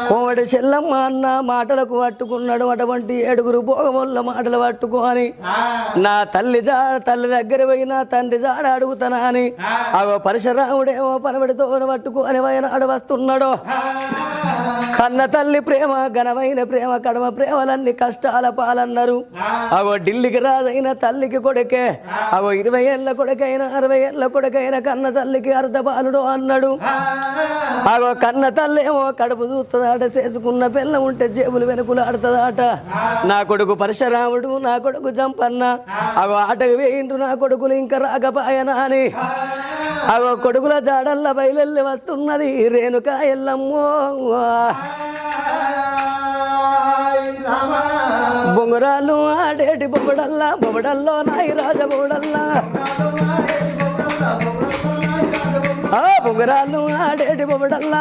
కోమటి చెల్లమ్మ అన్న మాటలకు పట్టుకున్నాడు. అటువంటి 7 భోగముల మాటలు పట్టుకొని నా తల్లి దగ్గర పోయి నా తండ్రి జాడ అడుగుతానా అని అగో పరశురాముడేమో పనబడితో పట్టుకొని వయనాడు వస్తున్నాడు. కన్న తల్లి ప్రేమ ఘనమైన ప్రేమ కడమ ప్రేమలన్నీ కష్టాల పాలన్నారు. అగో ఢిల్లీకి రాజైన తల్లికి కొడుకే అగో 20 ఏళ్ళ కొడుకైన 60 ఏళ్ళ కొడుకైన కన్న తల్లికి అర్ధపాలుడు అన్నాడు. అగో కన్న తల్లి ఏమో కడుపు చూస్తుందాట, చేసుకున్న పిల్ల ఉంటే జేబులు వెనుకలు ఆడుతుందాట. నా కొడుకు పరశురాముడు నా కొడుకు జంపన్న అగో ఆటకు వేయిండు నా కొడుకులు ఇంకా రాకపాయనా అని అగో కొడుకుల జాడల్ల బయలెల్లి వస్తున్నది రేణుక ఎల్లమ్మో. బొంగురాలు ఆడేటి బొబడల్లో నాయి రాజ బొబడల్లా బొంగురాలు ఆడేటి బొబడల్లా